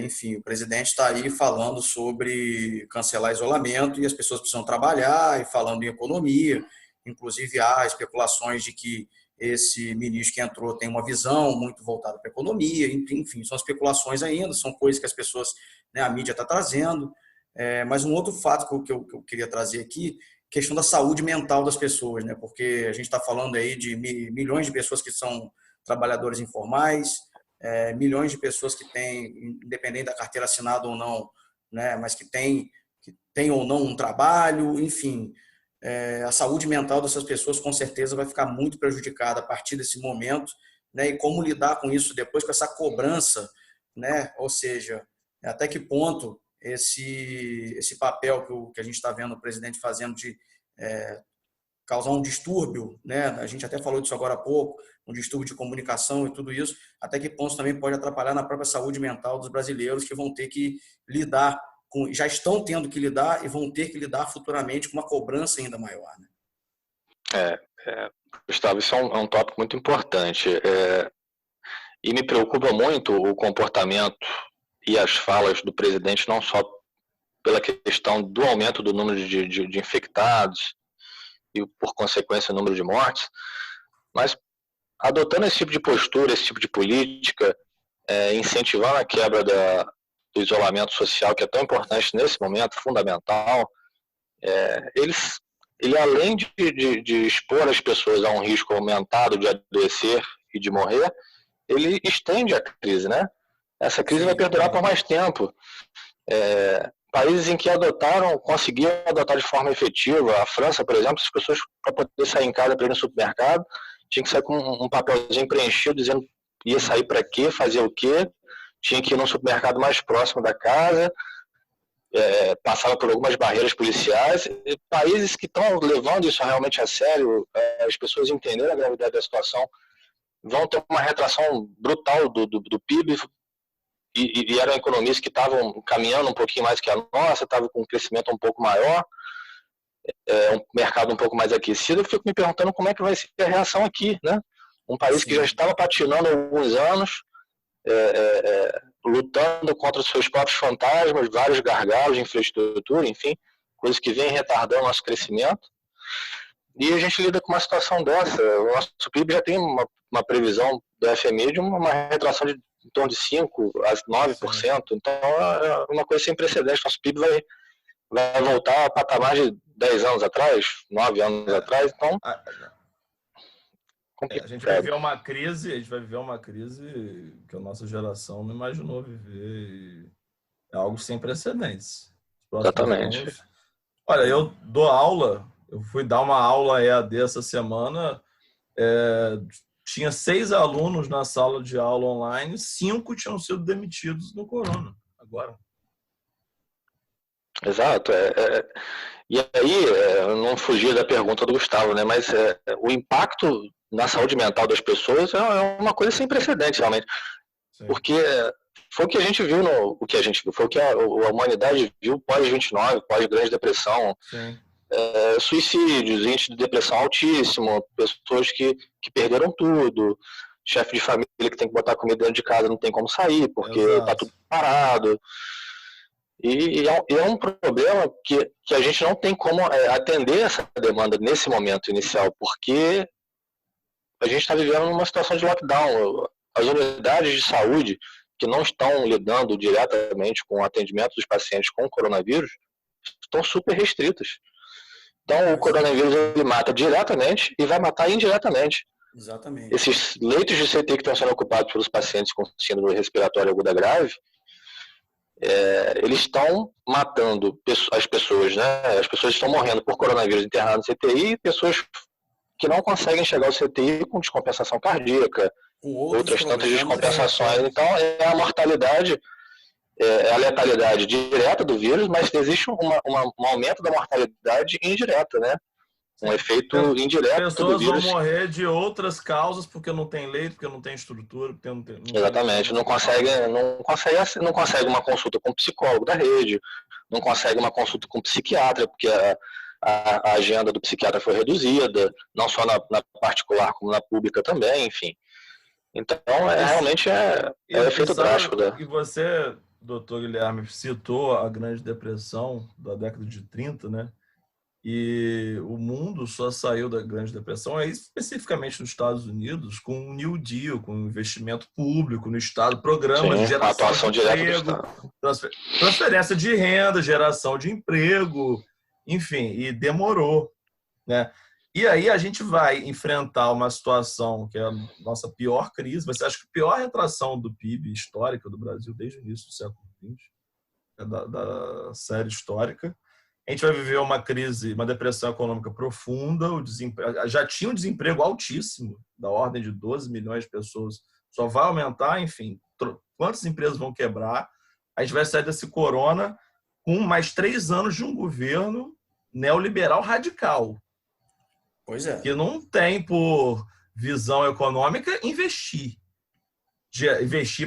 [SPEAKER 3] enfim, o presidente está aí falando sobre cancelar isolamento e as pessoas precisam trabalhar, e falando em economia. Inclusive, há especulações de que esse ministro que entrou tem uma visão muito voltada para a economia. Enfim, são especulações ainda, são coisas que as pessoas, né, a mídia está trazendo. Mas um outro fato que eu queria trazer aqui, questão da saúde mental das pessoas, né? Porque a gente está falando aí de milhões de pessoas que são trabalhadores informais, milhões de pessoas que têm, independente da carteira assinada ou não, né? Mas que têm ou não um trabalho, enfim. A saúde mental dessas pessoas com certeza vai ficar muito prejudicada a partir desse momento, né? E como lidar com isso depois, com essa cobrança, né? Ou seja, até que ponto esse papel que a gente está vendo o presidente fazendo de causar um distúrbio, né? A gente até falou disso agora há pouco, um distúrbio de comunicação e tudo isso, até que ponto também pode atrapalhar na própria saúde mental dos brasileiros, que vão ter que lidar já estão tendo que lidar e vão ter que lidar futuramente com uma cobrança ainda maior, né?
[SPEAKER 5] Gustavo, isso é um tópico muito importante. E me preocupa muito o comportamento e as falas do presidente, não só pela questão do aumento do número de infectados e, por consequência, o número de mortes, mas adotando esse tipo de postura, esse tipo de política, incentivando a quebra do isolamento social, que é tão importante nesse momento, fundamental, ele além de expor as pessoas a um risco aumentado de adoecer e de morrer, ele estende a crise, né? Essa crise vai perdurar por mais tempo. Países em que conseguiram adotar de forma efetiva, a França, por exemplo, as pessoas, para poder sair em casa para ir no supermercado, tinham que sair com um papelzinho preenchido, dizendo ia sair para quê, fazer o quê, tinha que ir no supermercado mais próximo da casa, passava por algumas barreiras policiais. Países que estão levando isso realmente a sério, as pessoas entenderam a gravidade da situação, vão ter uma retração brutal do PIB, e eram economias que estavam caminhando um pouquinho mais que a nossa, estavam com um crescimento um pouco maior, um mercado um pouco mais aquecido. Eu fico me perguntando como é que vai ser a reação aqui, né? Um país que já estava patinando há alguns anos, lutando contra os seus próprios fantasmas, vários gargalos de infraestrutura, enfim, coisas que vêm retardando o nosso crescimento. E a gente lida com uma situação dessa. O nosso PIB já tem uma previsão do FMI de uma retração de em torno de 5% a 9%. Então é uma coisa sem precedente. Nosso PIB vai voltar a patamar de 10 anos atrás, 9 anos atrás. Então,
[SPEAKER 4] a gente vai viver uma crise, que a nossa geração não imaginou viver. É algo sem precedentes.
[SPEAKER 5] Exatamente.
[SPEAKER 4] Anos. Olha, eu dou aula, eu fui dar uma aula EAD essa semana, tinha 6 alunos na sala de aula online, 5 tinham sido demitidos no corona, agora.
[SPEAKER 5] Exato. E aí, eu não fugi da pergunta do Gustavo, né? Mas o impacto na saúde mental das pessoas é uma coisa sem precedentes, realmente. Sim. Porque foi o que a gente viu, foi o que a humanidade viu pós-29, pós-Grande Depressão. Sim. Suicídios, índice de depressão altíssimo, pessoas que perderam tudo, chefe de família que tem que botar comida dentro de casa, não tem como sair, porque está tudo parado. E é um problema que a gente não tem como atender essa demanda nesse momento inicial, porque a gente está vivendo numa situação de lockdown. As unidades de saúde que não estão lidando diretamente com o atendimento dos pacientes com coronavírus estão super restritas. Então, o coronavírus ele mata diretamente e vai matar indiretamente.
[SPEAKER 3] Exatamente.
[SPEAKER 5] Esses leitos de CTI que estão sendo ocupados pelos pacientes com síndrome respiratória aguda grave, eles estão matando as pessoas, né? As pessoas estão morrendo por coronavírus internadas no CTI e pessoas que não conseguem chegar ao CTI com descompensação cardíaca, outras tantas descompensações. Então, é a mortalidade, a letalidade direta do vírus, mas existe um aumento da mortalidade indireta, né? Um efeito indireto do vírus.
[SPEAKER 4] Pessoas vão morrer de outras causas porque não tem leito, porque não tem estrutura, porque não tem...
[SPEAKER 5] Exatamente, não consegue uma consulta com o psicólogo da rede, não consegue uma consulta com o psiquiatra, porque a agenda do psiquiatra foi reduzida, não só na particular como na pública também, enfim. Então, realmente é o efeito drástico.
[SPEAKER 4] E você, doutor Guilherme, citou a Grande Depressão da década de 30, né? E o mundo só saiu da Grande Depressão, especificamente nos Estados Unidos, com o New Deal, com investimento público no Estado, programas de geração de emprego, transferência de renda, geração de emprego, enfim, e demorou, né? E aí a gente vai enfrentar uma situação que é a nossa pior crise. Você acha que a pior retração do PIB histórica do Brasil desde o início do século XX, da série histórica. A gente vai viver uma crise, uma depressão econômica profunda, já tinha um desemprego altíssimo, da ordem de 12 milhões de pessoas, só vai aumentar, enfim, quantas empresas vão quebrar. A gente vai sair desse corona com mais 3 anos de um governo neoliberal radical.
[SPEAKER 3] Pois é.
[SPEAKER 4] Que não tem por visão econômica investir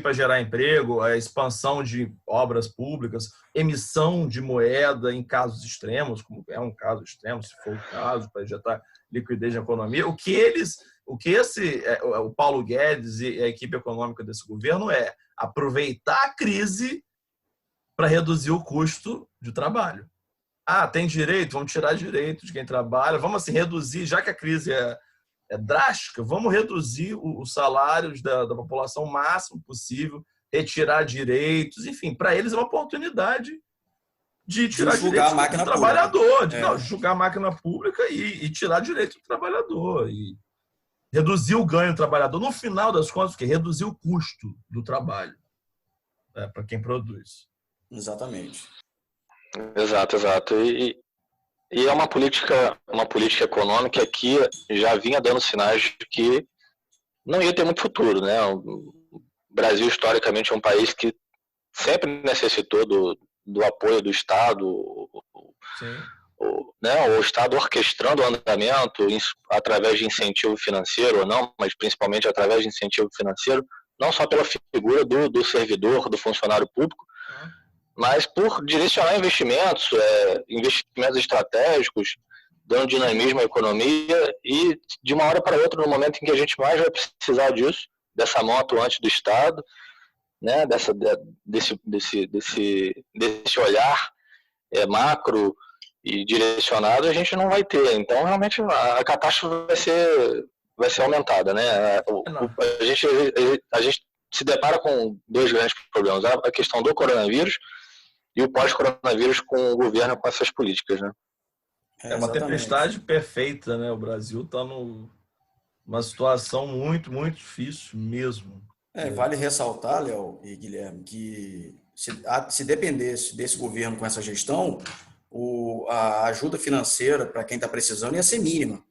[SPEAKER 4] para gerar emprego, a expansão de obras públicas, emissão de moeda em casos extremos, como é um caso extremo, se for o caso, para injetar liquidez na economia. O que o Paulo Guedes e a equipe econômica desse governo é aproveitar a crise para reduzir o custo de trabalho. Tem direito? Vamos tirar direito de quem trabalha, vamos assim reduzir, já que a crise é drástica, vamos reduzir os salários da população o máximo possível, retirar direitos, enfim, para eles é uma oportunidade de tirar direitos do trabalhador, de julgar a máquina pública e tirar direito do trabalhador, e reduzir o ganho do trabalhador, no final das contas, porque reduzir o custo do trabalho para quem produz.
[SPEAKER 3] Exatamente.
[SPEAKER 5] Exato. E é uma política econômica que já vinha dando sinais de que não ia ter muito futuro, né? O Brasil, historicamente, é um país que sempre necessitou do apoio do Estado, o Estado orquestrando o andamento através de incentivo financeiro ou não, mas principalmente através de incentivo financeiro, não só pela figura do servidor, do funcionário público, mas por direcionar investimentos estratégicos, dando dinamismo à economia e, de uma hora para outra, no momento em que a gente mais vai precisar disso, dessa mão atuante do Estado, né, desse olhar macro e direcionado, a gente não vai ter. Então, realmente, a catástrofe vai ser aumentada, né? A gente se depara com 2 grandes problemas: a questão do coronavírus e o pós-coronavírus com o governo, com essas políticas, né?
[SPEAKER 4] É uma tempestade perfeita, né? O Brasil está numa situação muito, muito difícil mesmo.
[SPEAKER 3] Vale ressaltar, Léo e Guilherme, que se dependesse desse governo com essa gestão, a ajuda financeira para quem está precisando ia ser mínima,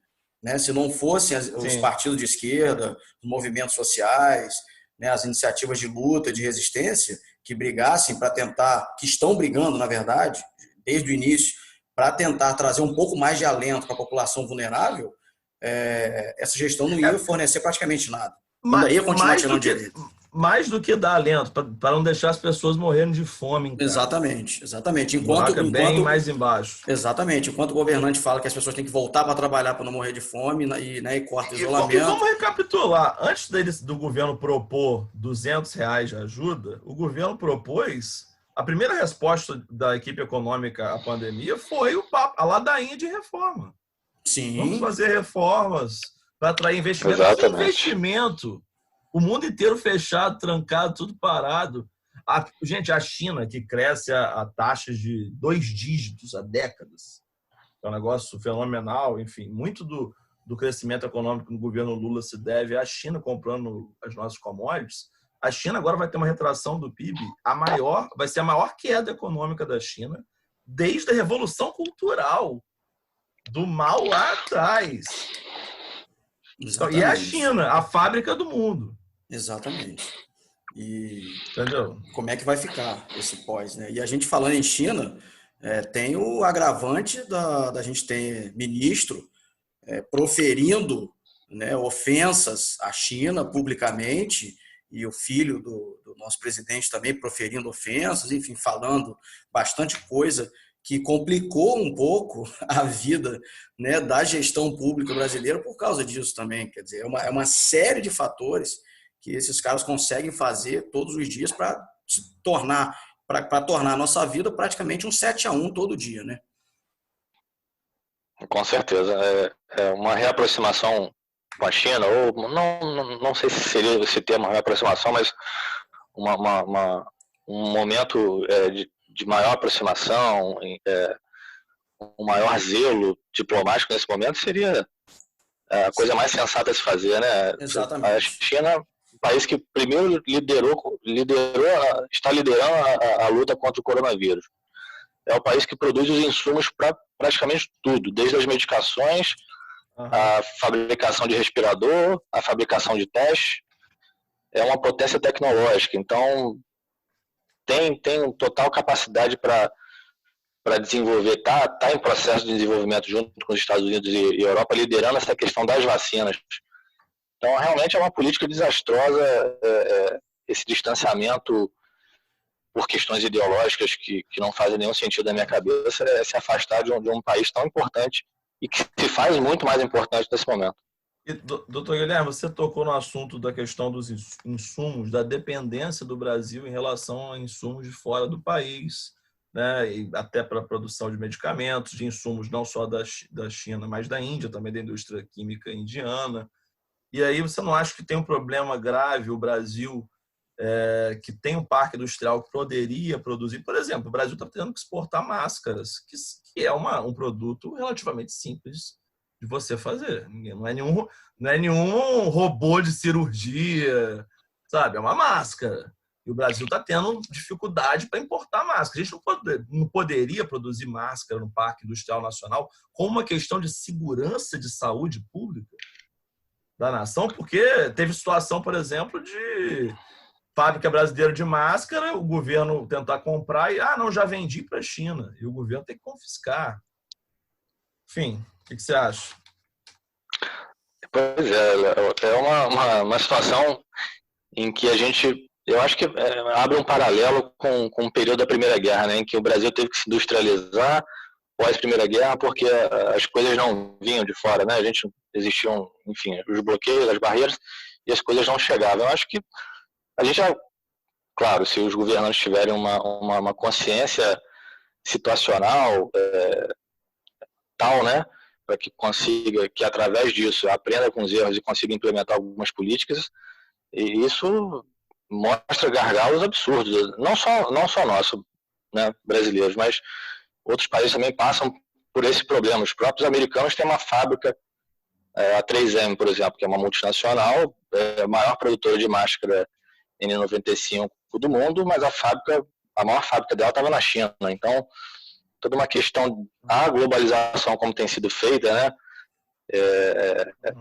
[SPEAKER 3] né? Se não fossem os partidos de esquerda, os movimentos sociais, né, as iniciativas de luta, de resistência, que brigassem para tentar, que estão brigando, na verdade, desde o início, para tentar trazer um pouco mais de alento para a população vulnerável, essa gestão não ia fornecer praticamente nada. Ainda ia continuar tirando direito.
[SPEAKER 4] Mais do que dar alento, para não deixar as pessoas morrendo de fome.
[SPEAKER 3] Exatamente.
[SPEAKER 4] Enquanto bem mais embaixo.
[SPEAKER 3] Exatamente. Enquanto o governante fala que as pessoas têm que voltar para trabalhar para não morrer de fome e corta o isolamento.
[SPEAKER 4] Vamos recapitular. Antes do governo propor R$200 de ajuda, o governo propôs A primeira resposta da equipe econômica à pandemia foi a ladainha de reforma.
[SPEAKER 3] Sim.
[SPEAKER 4] Vamos fazer reformas para atrair investimento.
[SPEAKER 5] Exatamente.
[SPEAKER 4] Que investimento? O mundo inteiro fechado, trancado, tudo parado. Gente, a China, que cresce a taxas de 2 dígitos há décadas, é um negócio fenomenal. Enfim, muito do crescimento econômico no governo Lula se deve à China comprando as nossas commodities. A China agora vai ter uma retração do PIB, vai ser a maior queda econômica da China desde a Revolução Cultural, do Mao lá atrás. Então, e é a China, a fábrica do mundo.
[SPEAKER 3] Exatamente. E
[SPEAKER 4] entendeu?
[SPEAKER 3] Como é que vai ficar esse pós, né? E a gente falando em China, tem o agravante da gente ter ministro proferindo, né, ofensas à China publicamente, e o filho do nosso presidente também proferindo ofensas, enfim, falando bastante coisa que complicou um pouco a vida, né, da gestão pública brasileira por causa disso também. Quer dizer, é uma série de fatores que esses caras conseguem fazer todos os dias para tornar a nossa vida praticamente um 7-1 todo dia, né?
[SPEAKER 5] Com certeza. É uma reaproximação com a China, ou não sei se seria esse termo reaproximação, mas um momento de maior aproximação, um maior zelo diplomático nesse momento seria a coisa mais sensata a se fazer, né?
[SPEAKER 3] Exatamente.
[SPEAKER 5] A China, o país que primeiro está liderando a luta contra o coronavírus. É o país que produz os insumos para praticamente tudo, desde as medicações, a fabricação de respirador, a fabricação de teste. É uma potência tecnológica, então tem total capacidade para desenvolver, tá em processo de desenvolvimento junto com os Estados Unidos e Europa, liderando essa questão das vacinas. Então, realmente é uma política desastrosa, esse distanciamento por questões ideológicas que não fazem nenhum sentido na minha cabeça, é se afastar de um país tão importante e que se faz muito mais importante nesse momento.
[SPEAKER 4] E, doutor Guilherme, você tocou no assunto da questão dos insumos, da dependência do Brasil em relação a insumos de fora do país, né? E até para a produção de medicamentos, de insumos não só da China, mas da Índia, também da indústria química indiana. E aí você não acha que tem um problema grave o Brasil, que tem um parque industrial que poderia produzir? Por exemplo, o Brasil está tendo que exportar máscaras, que é um produto relativamente simples de você fazer. Não é nenhum robô de cirurgia, sabe? É uma máscara. E o Brasil está tendo dificuldade para importar máscara. A gente não poderia produzir máscara no Parque Industrial Nacional como uma questão de segurança de saúde pública da nação, porque teve situação, por exemplo, de fábrica brasileira de máscara, o governo tentar comprar e, não, já vendi para a China. E o governo tem que confiscar. Enfim, o que você acha?
[SPEAKER 5] Pois é uma situação em que a gente, eu acho que abre um paralelo com o período da Primeira Guerra, né, em que o Brasil teve que se industrializar pós-Primeira Guerra porque as coisas não vinham de fora, né? Existiam, enfim, os bloqueios, as barreiras, e as coisas não chegavam. Eu acho que a gente, claro, se os governantes tiverem uma consciência situacional tal, né, para que consiga, que através disso aprenda com os erros e consiga implementar algumas políticas, e isso mostra gargalos absurdos, não só nosso, né, brasileiros, mas outros países também passam por esse problema. Os próprios americanos têm uma fábrica, a 3M, por exemplo, que é uma multinacional, a maior produtora de máscara N95 do mundo, mas a maior fábrica dela estava na China. Então, toda uma questão da globalização como tem sido feita, né?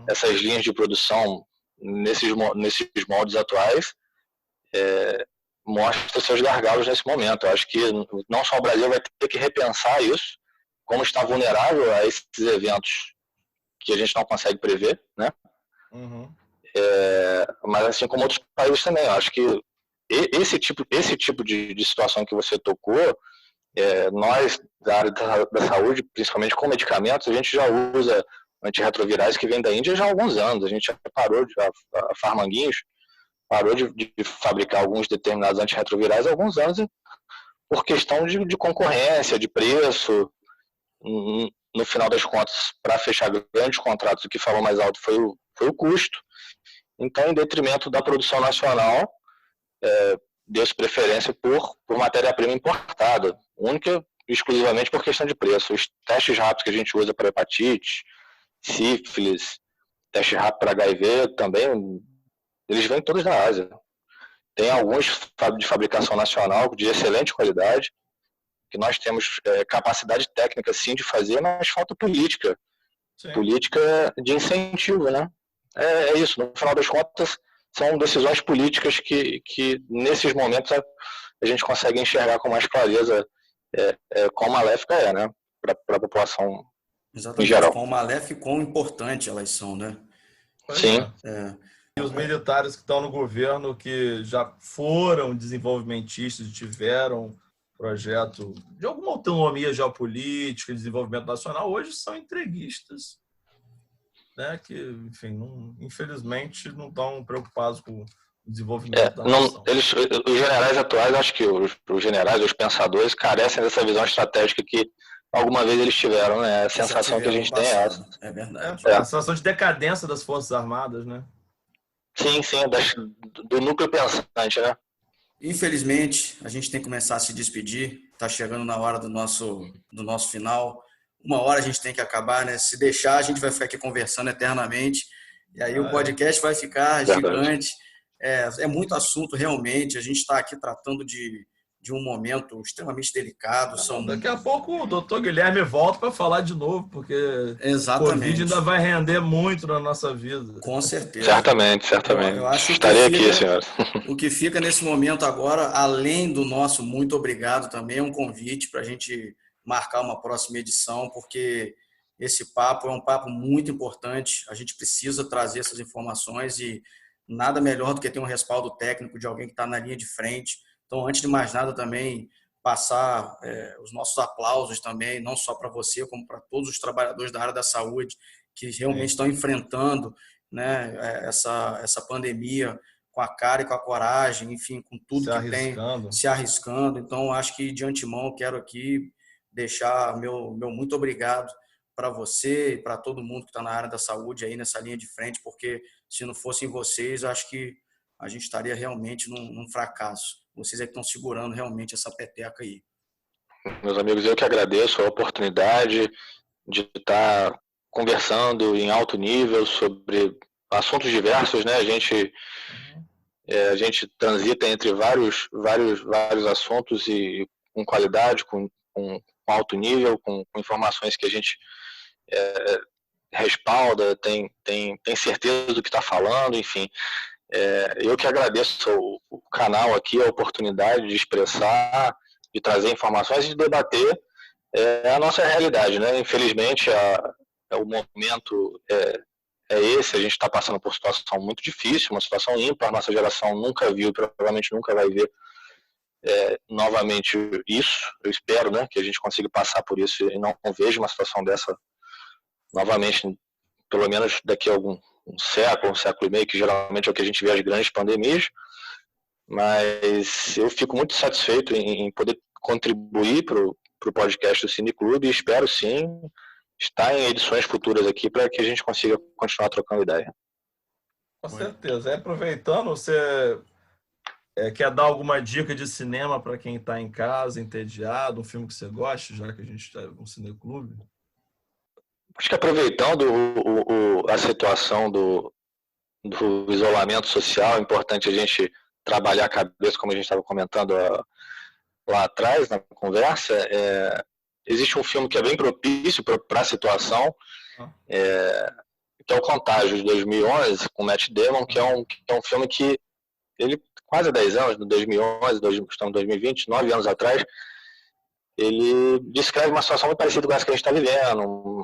[SPEAKER 5] Essas linhas de produção nesses moldes atuais mostra seus gargalos nesse momento. Eu acho que não só o Brasil vai ter que repensar isso, como está vulnerável a esses eventos que a gente não consegue prever, né? Mas assim como outros países também. Eu acho que esse tipo de situação que você tocou, nós da área da saúde, principalmente com medicamentos, a gente já usa antirretrovirais que vêm da Índia já há alguns anos. A gente já parou, a Farmanguinhos parou de fabricar alguns determinados antirretrovirais há alguns anos por questão de concorrência, de preço. No final das contas, para fechar grandes contratos, o que falou mais alto foi o custo. Então, em detrimento da produção nacional, deu-se preferência por matéria-prima importada, única e exclusivamente por questão de preço. Os testes rápidos que a gente usa para hepatite, sífilis, teste rápido para HIV também, eles vêm todos da Ásia. Tem alguns de fabricação nacional de excelente qualidade, que nós temos capacidade técnica, sim, de fazer, mas falta política. Sim. Política de incentivo, né? É isso, no final das contas, são decisões políticas que nesses momentos, a gente consegue enxergar com mais clareza quão maléfica né? Para a população.
[SPEAKER 3] Exatamente,
[SPEAKER 5] em geral.
[SPEAKER 3] Quão maléfica e quão importante elas são, né?
[SPEAKER 5] Sim.
[SPEAKER 4] E os militares que estão no governo, que já foram desenvolvimentistas, tiveram projeto de alguma autonomia geopolítica, desenvolvimento nacional, hoje são entreguistas, né? Que, enfim, infelizmente não estão preocupados com o desenvolvimento da nação.
[SPEAKER 5] Os generais atuais, acho que os generais, os pensadores, carecem dessa visão estratégica que alguma vez eles tiveram, né? A sensação que a gente tem é essa.
[SPEAKER 3] É verdade.
[SPEAKER 4] A sensação de decadência das Forças Armadas, né?
[SPEAKER 5] Sim, do núcleo pensante, né?
[SPEAKER 3] Infelizmente, a gente tem que começar a se despedir. Está chegando na hora do nosso final. Uma hora a gente tem que acabar, né? Se deixar, a gente vai ficar aqui conversando eternamente. E aí o podcast vai ficar gigante. É muito assunto, realmente. A gente está aqui tratando de um momento extremamente delicado.
[SPEAKER 4] Daqui a pouco o doutor Guilherme volta para falar de novo, porque
[SPEAKER 3] exatamente.
[SPEAKER 4] O Covid ainda vai render muito na nossa vida.
[SPEAKER 3] Com certeza.
[SPEAKER 5] Certamente.
[SPEAKER 3] Eu acho
[SPEAKER 5] Estarei aqui, senhora.
[SPEAKER 3] O que fica nesse momento agora, além do nosso muito obrigado também, é um convite para a gente marcar uma próxima edição, porque esse papo é um papo muito importante. A gente precisa trazer essas informações e nada melhor do que ter um respaldo técnico de alguém que está na linha de frente. Então, antes de mais nada, também passar os nossos aplausos também, não só para você, como para todos os trabalhadores da área da saúde que realmente estão enfrentando, né, essa pandemia com a cara e com a coragem, enfim, com tudo que tem, se arriscando. Então, acho que de antemão quero aqui deixar meu muito obrigado para você e para todo mundo que está na área da saúde aí nessa linha de frente, porque se não fossem vocês, acho que a gente estaria realmente num fracasso. Vocês é que estão segurando realmente essa peteca aí.
[SPEAKER 5] Meus amigos, eu que agradeço a oportunidade de estar conversando em alto nível sobre assuntos diversos, né? A gente transita entre vários assuntos e com qualidade, com alto nível, com informações que a gente respalda, tem certeza do que está falando, enfim. Eu que agradeço o canal aqui, a oportunidade de expressar, de trazer informações e de debater a nossa realidade, né? Infelizmente, o momento esse, a gente está passando por uma situação muito difícil, uma situação ímpar, nossa geração nunca viu, provavelmente nunca vai ver novamente isso. Eu espero, né, que a gente consiga passar por isso e não veja uma situação dessa novamente, pelo menos daqui a um século e meio, que geralmente é o que a gente vê as grandes pandemias, mas eu fico muito satisfeito em poder contribuir para o podcast do Cineclube e espero sim estar em edições futuras aqui para que a gente consiga continuar trocando ideia.
[SPEAKER 4] Com certeza. Aproveitando, você quer dar alguma dica de cinema para quem está em casa, entediado, um filme que você goste, já que a gente está no Cineclube?
[SPEAKER 5] Acho que aproveitando a situação do isolamento social, é importante a gente trabalhar a cabeça, como a gente estava comentando lá atrás, na conversa. Existe um filme que é bem propício para a situação, que é o Contágio, de 2011, com Matt Damon, que é um filme que ele, quase há 10 anos, de 2011, estamos em 2020, 9 anos atrás, ele descreve uma situação muito parecida com essa que a gente está vivendo,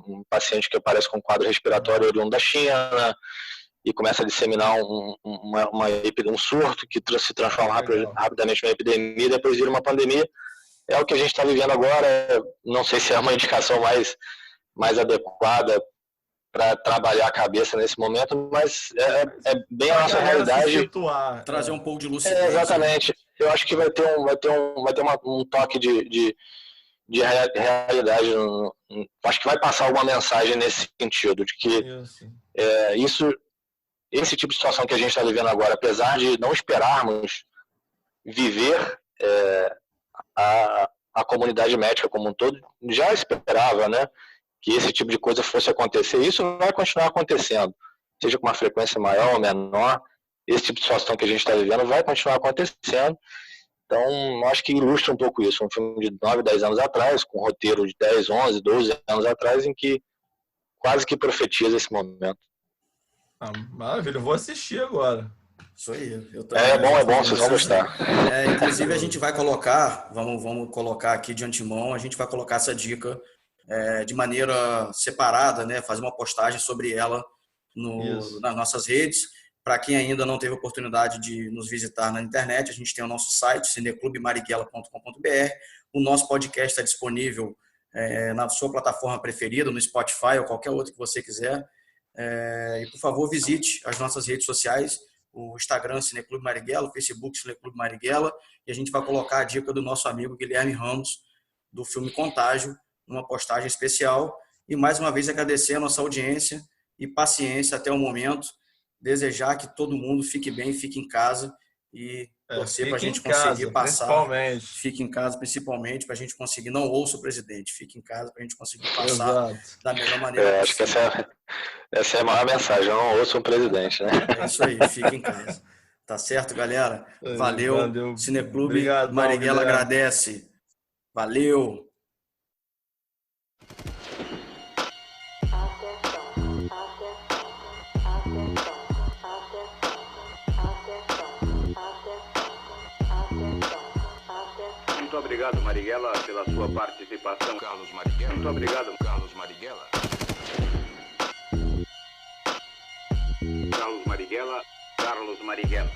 [SPEAKER 5] um paciente que aparece com um quadro respiratório oriundo da China e começa a disseminar um surto que se transforma rapidamente numa epidemia e depois vira uma pandemia. É o que a gente está vivendo agora. Não sei se é uma indicação mais adequada para trabalhar a cabeça nesse momento, mas é bem a nossa realidade.
[SPEAKER 3] Trazer um pouco de lucidez.
[SPEAKER 5] Exatamente. eu acho que vai ter um toque de realidade. Acho que vai passar alguma mensagem nesse sentido, de que esse tipo de situação que a gente está vivendo agora, apesar de não esperarmos viver a comunidade médica como um todo, já esperava, né, que esse tipo de coisa fosse acontecer. Isso vai continuar acontecendo, seja com uma frequência maior ou menor. Esse tipo de situação que a gente está vivendo vai continuar acontecendo. Então, acho que ilustra um pouco isso. Um filme de 9, 10 anos atrás, com um roteiro de 10, 11, 12 anos atrás, em que quase que profetiza esse momento.
[SPEAKER 4] Maravilha, eu vou assistir agora.
[SPEAKER 3] Isso aí.
[SPEAKER 5] É bom, vocês vão gostar.
[SPEAKER 3] Inclusive, a gente vai colocar, vamos colocar aqui de antemão, a gente vai colocar essa dica de maneira separada, né? Fazer uma postagem sobre ela nas nossas redes. Para quem ainda não teve oportunidade de nos visitar na internet, a gente tem o nosso site, cineclubemarighella.com.br. O nosso podcast está disponível na sua plataforma preferida, no Spotify ou qualquer outro que você quiser. E, por favor, visite as nossas redes sociais, o Instagram Cineclube Marighella, o Facebook Cineclube Marighella, e a gente vai colocar a dica do nosso amigo Guilherme Ramos, do filme Contágio, numa postagem especial. E, mais uma vez, agradecer a nossa audiência e paciência até o momento. Desejar que todo mundo fique bem, fique em casa e torcer para a gente conseguir passar. Fique em casa, principalmente, para a gente conseguir. Não ouça o presidente, fique em casa para a gente conseguir passar da melhor maneira possível.
[SPEAKER 5] Acho que essa é a maior mensagem. Não ouça o presidente, né?
[SPEAKER 3] É isso aí, fique em casa. Tá certo, galera? Valeu. Cineclube Marighella agradece. Valeu.
[SPEAKER 2] Muito obrigado, Marighella, pela sua participação. Carlos Marighella. Muito obrigado, Carlos Marighella. Carlos Marighella. Carlos Marighella.